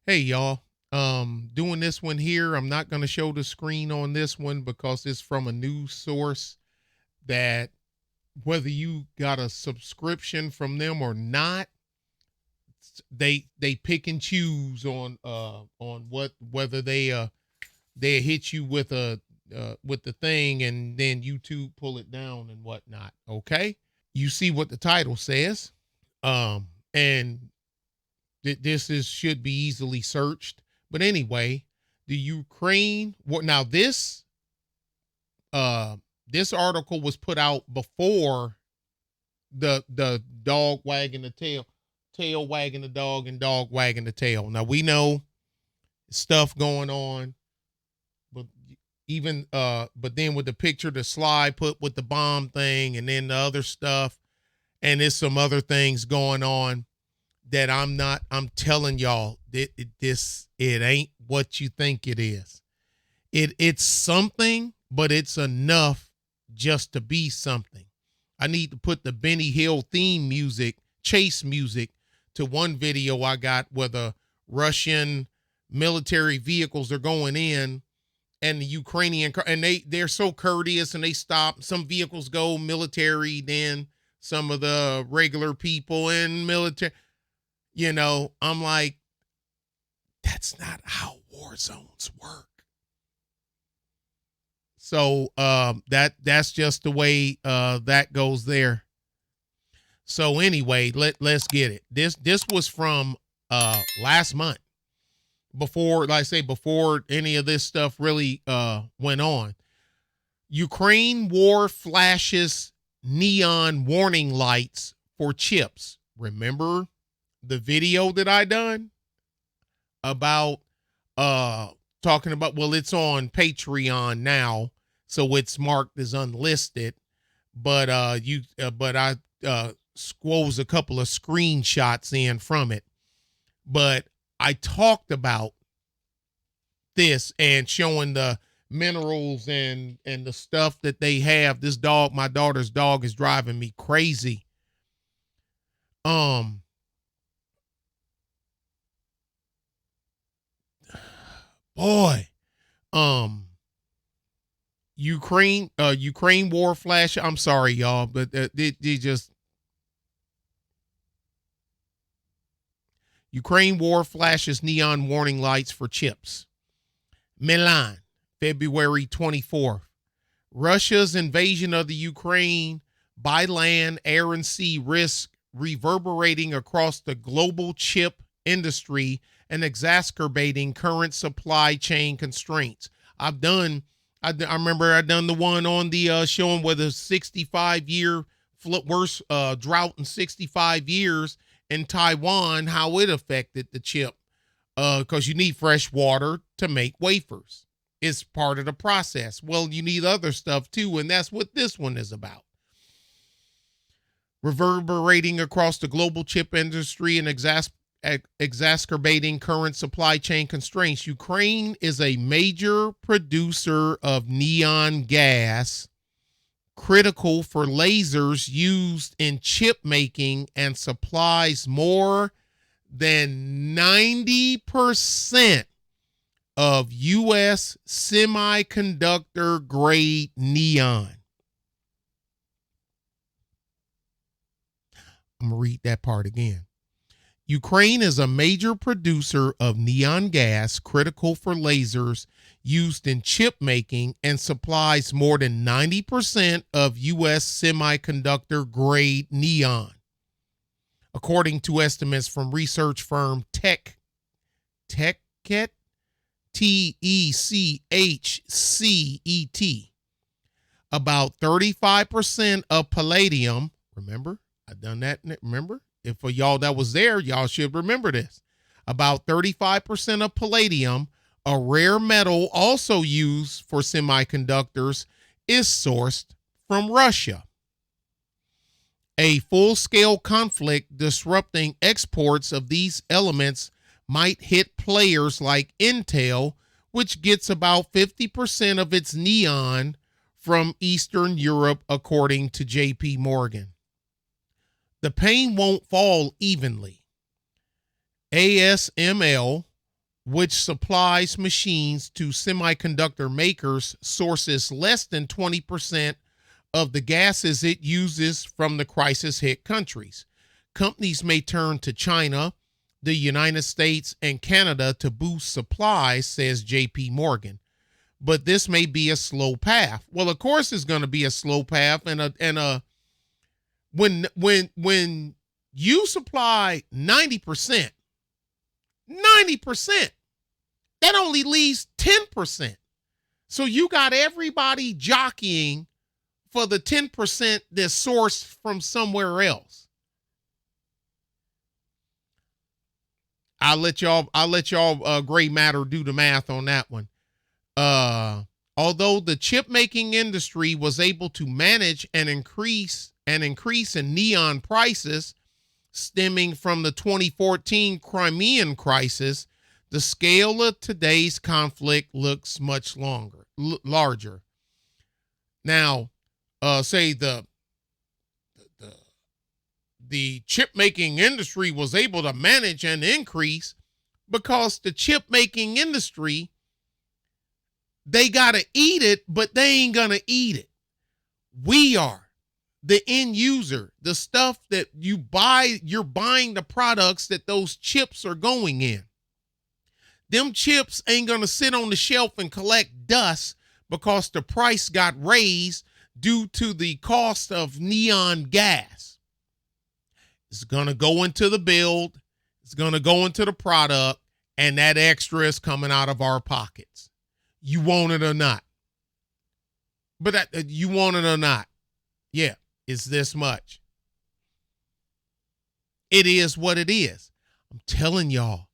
Hey y'all. Doing this one here. I'm not going to show the screen on this one because it's from a news source that whether you got a subscription from them or not, they pick and choose on what whether they hit you with the thing and then YouTube pull it down and whatnot. Okay? You see what the title says. And this is should be easily searched. But anyway, the Ukraine what now uh this article was put out before the dog wagging the tail wagging the dog, and dog wagging the tail. Now we know stuff going on, but even but then with the picture, the slide put with the bomb thing, and then the other stuff, and there's some other things going on that I'm telling y'all that it ain't what you think it is. It's something, but it's enough just to be something. I need to put the Benny Hill theme music, chase music, to one video I got where the Russian military vehicles are going in, and the Ukrainian and they're so courteous and they stop. Some vehicles go military, then some of the regular people in military. I'm like, that's not how war zones work. So that's just the way that goes there. So anyway, let's get it. This was from last month, before, like I say, before any of this stuff really went on. Ukraine war flashes neon warning lights for chips. Remember the video that I done about talking about, well, it's on Patreon now, so it's marked as unlisted, but I squoze a couple of screenshots in from it. But I talked about this and showing the minerals and the stuff that they have. This dog, my daughter's dog, is driving me crazy. Boy, Ukraine war flash. I'm sorry, y'all, but they just Ukraine war flashes neon warning lights for chips. Milan, February 24th. Russia's invasion of the Ukraine by land, air, and sea risks reverberating across the global chip industry and exacerbating current supply chain constraints. I remember I done the one on the showing where the 65-year worst drought in 65 years in Taiwan, how it affected the chip, because you need fresh water to make wafers. It's part of the process. Well, you need other stuff too, and that's what this one is about. Reverberating across the global chip industry and exacerbating current supply chain constraints. Ukraine is a major producer of neon gas, critical for lasers used in chip making, and supplies more than 90% of U.S. semiconductor grade neon. I'm going to read that part again. Ukraine is a major producer of neon gas, critical for lasers used in chip making, and supplies more than 90% of U.S. semiconductor grade neon, according to estimates from research firm Techet, Techchcet. About 35% of palladium, remember, I done that, remember? If for y'all that was there, y'all should remember this. About 35% of palladium, a rare metal also used for semiconductors, is sourced from Russia. A full-scale conflict disrupting exports of these elements might hit players like Intel, which gets about 50% of its neon from Eastern Europe, according to J.P. Morgan. The pain won't fall evenly. ASML, which supplies machines to semiconductor makers, sources less than 20% of the gases it uses from the crisis-hit countries. Companies may turn to China, the United States, and Canada to boost supplies, says J.P. Morgan. But this may be a slow path. Well, of course, it's going to be a slow path, when you supply 90%, that only leaves 10%. So you got everybody jockeying for the 10% that's sourced from somewhere else. I'll let y'all gray matter do the math on that one. Although the chip making industry was able to manage an increase in neon prices stemming from the 2014 Crimean crisis, the scale of today's conflict looks much larger. Now, say the chip making industry was able to manage an increase because the chip making industry, they got to eat it, but they ain't going to eat it. We are the end user, the stuff that you buy. You're buying the products that those chips are going in. Them chips ain't going to sit on the shelf and collect dust because the price got raised due to the cost of neon gas. It's going to go into the build. It's going to go into the product, and that extra is coming out of our pockets. You want it or not. But you want it or not. Yeah, it's this much. It is what it is. I'm telling y'all,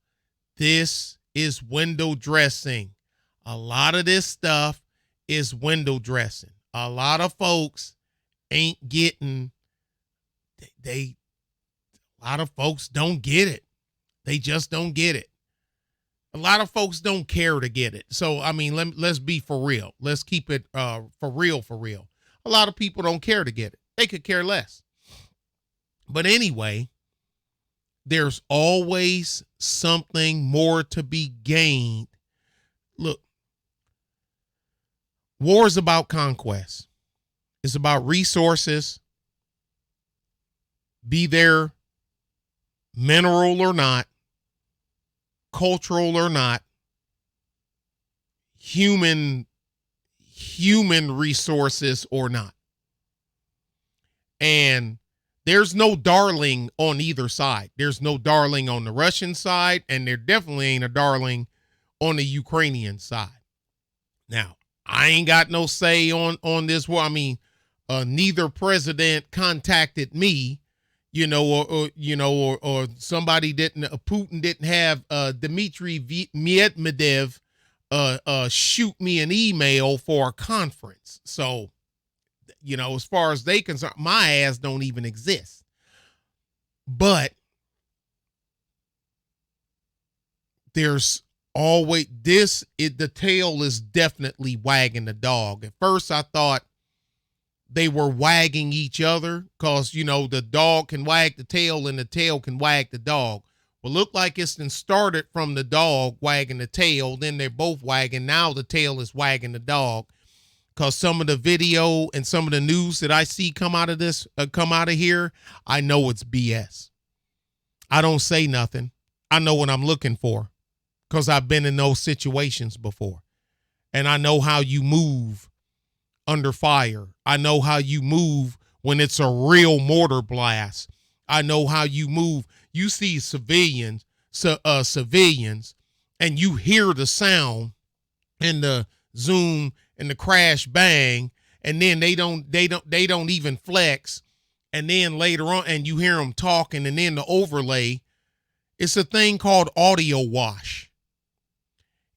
this is window dressing. A lot of this stuff is window dressing. A lot of folks ain't getting, a lot of folks don't get it. They just don't get it. A lot of folks don't care to get it. So, I mean, let's be for real. Let's keep it for real. A lot of people don't care to get it. They could care less. But anyway, there's always something more to be gained. Look, war is about conquest. It's about resources, be there mineral or not, cultural or not, human resources or not. And there's no darling on either side. There's no darling on the Russian side, and there definitely ain't a darling on the Ukrainian side. Now, I ain't got no say on this war. I mean, neither president contacted me, or somebody Putin didn't have Dmitry Medvedev shoot me an email for a conference. So, as far as they concerned, my ass don't even exist. But there's always the tail is definitely wagging the dog. At first I thought they were wagging each other because, the dog can wag the tail and the tail can wag the dog. Well, look like it's been started from the dog wagging the tail. Then they're both wagging. Now the tail is wagging the dog. Because some of the video and some of the news that I see come out of here, I know it's BS. I don't say nothing. I know what I'm looking for because I've been in those situations before. And I know how you move under fire. I know how you move when it's a real mortar blast. I know how you move. You see civilians, and you hear the sound and the zoom and the crash bang, and then they don't even flex, and then later on, and you hear them talking, and then the overlay, it's a thing called audio wash.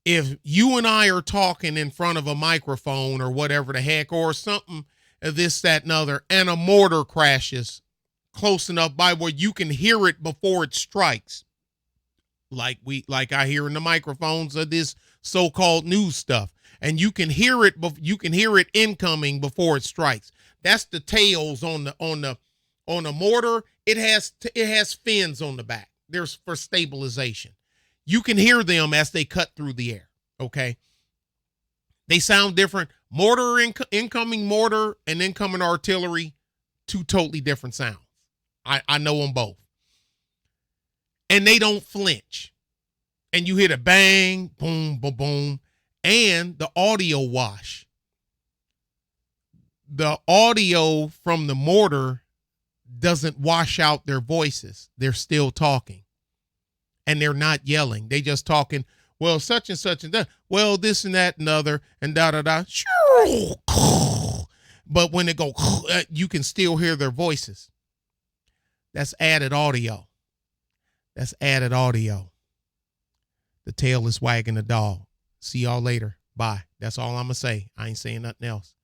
If you and I are talking in front of a microphone or whatever the heck, or something, this, that, and other, and a mortar crashes close enough by where you can hear it before it strikes, like I hear in the microphones of this so-called news stuff. And you can hear it incoming before it strikes. That's the tails on the mortar. It has fins on the back. There's for stabilization. You can hear them as they cut through the air. Okay. They sound different. Incoming mortar and incoming artillery, two totally different sounds. I know them both. And they don't flinch. And you hear the bang, boom, boom, boom, and the audio wash. The audio from the mortar doesn't wash out their voices. They're still talking. And they're not yelling. They just talking, well, such and such and that. Well, this and that and other and da-da-da. But when they go, you can still hear their voices. That's added audio. That's added audio. The tail is wagging the dog. See y'all later. Bye. That's all I'm going to say. I ain't saying nothing else.